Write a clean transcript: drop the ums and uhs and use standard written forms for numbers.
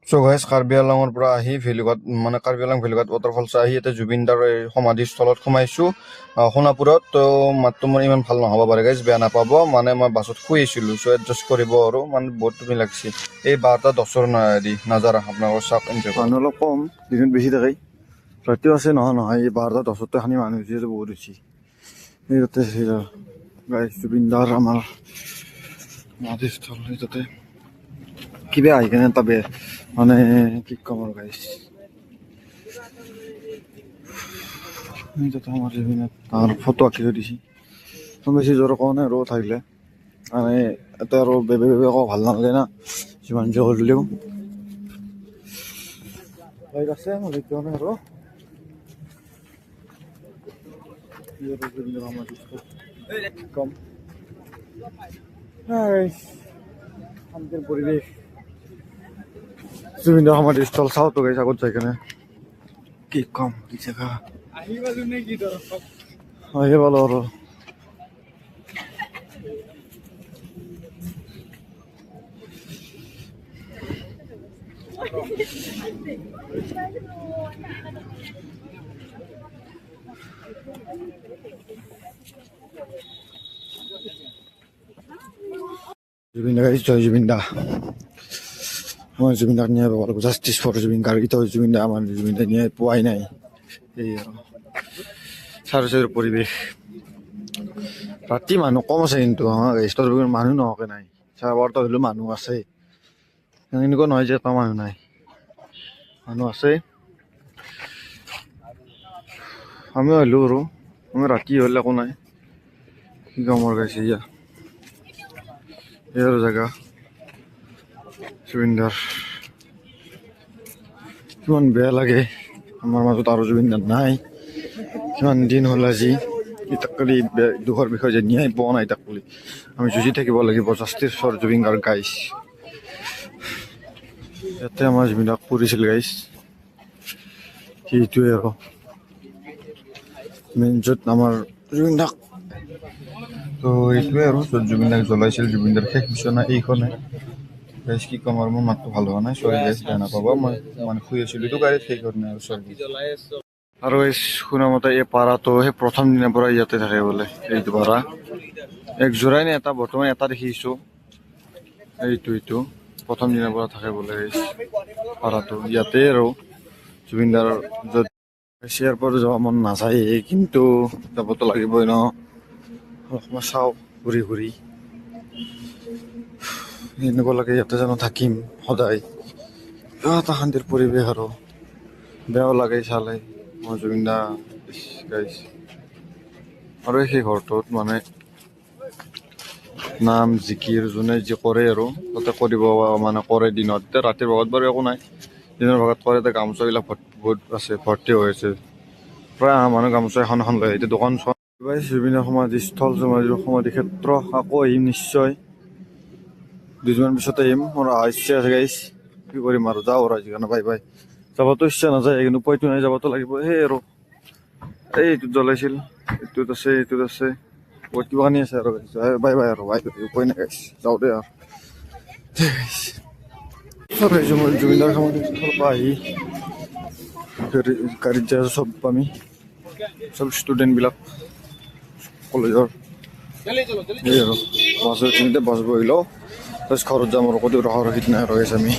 So guys, Karbi আংলঙৰ পৰা আহি ভেলুঘাট মানে কাৰ্বি আংলং ভেলুঘাট ৱাটাৰফলছ আহি ইয়াতে জুবিনদাৰ সমাধিস্থলত সোমাইছোঁ সোণাপুৰত। তো মাতটো মোৰ ইমান ভাল নহ'ব পাৰে গাইজ, বেয়া নাপাব। মানে মই বাছত শুই আছিলোঁ, চ' এডজাষ্ট কৰিব আৰু মানে বহুত টোপনি লাগছে। এই 12:10 নাজাৰা আপোনালোকৰ চাওক এনজয় কৰক। মানুহ অলপ কম, দিনত বেছি থাকে। ৰাতিও আছে নহয় এই 12:10 খানি মানুহ যিহেতু বহুত বেছি। এই তাতে গাইজ জুবিনদাৰ আমাৰ সমাধিস্থল তাতে কিবা আহি কেনে এটা মানে কি কম আৰু গাইজ, তাতে আমাৰ তাৰ ফটো আঁকি থৈ দিছে। বেছি জ্বৰ কোৱা নাই আৰু থাকিলে মানে এটা আৰু বেবে আকৌ ভাল নালাগে না, যিমান যি হ'লেও আছে মানে আৰু কম শান্তিৰ পৰিৱেশ। জুবিনদাৰ সমাধিস্থল চাওঁ তো গাইজ, আগত যাই কেনে কি কম কি জেগা আহি পালো আৰু জুবিনদা গাইজ, জয় জুবিনদা। মই জুবিনদাক ন্যায় পাব লাগিব, জাষ্টিছ ফৰ জুবিন গাৰ্গ। এতিয়াও জুবিনদা আমাৰ জুবিনদাই ন্যায় পোৱাই নাই। এই আৰু চাৰিওচাৰিৰ পৰিৱেশ, ৰাতি মানুহ কম আছে কিন্তু মানুহ নহকে নাই। 12:30 হ'লেও মানুহ আছে, এনেকুৱা নহয় যে এটা মানুহ নাই, মানুহ আছে। আমিও আহিলোঁ আৰু আমি ৰাতি হ'লে একো নাই। কি কামৰ গাইছে ইয়া আৰু জেগা জুবিনদাৰ। কিমান বেয়া লাগে, আমাৰ মাজত আৰু জুবিনদাৰ নাই। কিমান দিন হ'ল আজি ইতাক কৰি দুখৰ বিষয় যে ন্যায় পোৱা নাই তাক বুলি আমি যুঁজি থাকিব লাগিব। Justice for Zubeen Garg guys. ইয়াতে আমাৰ জুবিনদাক পৰিছিল গাইজ, সেইটোৱে আৰু মেইন য'ত আমাৰ জুবিনদাক। তো এইটোৱে আৰু য'ত জুবিনদাক জ্বলাইছিল, জুবিনদাৰ শেষ বিচনা এইখনে গাইজ। কি ক'ম আৰু মোৰ মাতটো ভাল হোৱা নাই, চৰি গাইজ, বেয়া নাপাব। মই মানে শুই আছিলোঁ এইটো গাড়ীত, সেইকাৰণে আৰু চৰি। আৰু এই শুনামতে এই পাৰাটো সেই প্ৰথম দিনাৰ পৰা ইয়াতে থাকে বোলে। এইটো পাৰা এক জোৰাই নে এটা, বৰ্তমান এটা দেখিছোঁ। এইটো প্ৰথম দিনাৰ পৰা থাকে বোলে এই পাৰাটো ইয়াতে। আৰু জুবিনদাৰ য'ত ইয়াৰ পৰা যাব মন নাযায়, কিন্তু যাবতো লাগিবই ন। মই চাওঁ ঘূৰি ঘূৰি এনেকুৱা লাগে ইয়াতে জানো থাকিম সদায়। এটা শান্তিৰ পৰিৱেশ আৰু বেয়াও লাগে চালে। মই জুবিনদা গাইজ আৰু সেই ঘৰটোত মানে নাম জিকিৰ যোনে যি কৰে আৰু তাতে কৰিব মানে কৰে দিনত। এতিয়া ৰাতিৰ ভাগত বাৰু একো নাই, দিনৰ ভাগত কৰে। তাতে গামোচাবিলাক বহুত আছে, ভৰ্তি হৈ আছে। প্ৰায় মানুহ গামোচা এখন এখন লৈ এতিয়া দোকান চোৱা। জুবিনৰ সমাধিস্থল, সমাধি ক্ষেত্ৰ আকৌ আহিম নিশ্চয়, দুদিনমান পিছতে আহিম। মোৰ অহা ইচ্ছা আছে গাইজ, কি কৰিম আৰু যাওঁ আৰু আজিকাৰণে বাই বাই। যাবতো ইচ্ছা নাযায় কিন্তু উপায়তো নাই, যাবতো লাগিব। সেই আৰু এইটোত জ্বলাইছিল, এইটোত আছে, এইটোত আছে, বহুত কিবা কানি আছে আৰু বাই বাই আৰু বাই উপায় নাই গাইজ, যাওঁ দে আৰু জুবিনদাৰ সমাধিস্থলৰ পৰা আহি গাড়ীত যাই আছোঁ। চব আমি চব ষ্টুডেণ্টবিলাক কলেজৰ এই আৰু বাছত বাছ বহিলোঁ, তাৰপিছত ঘৰত যাম আৰু ক'তো ৰখা ৰখিত নাই আৰু গাইজ আমি।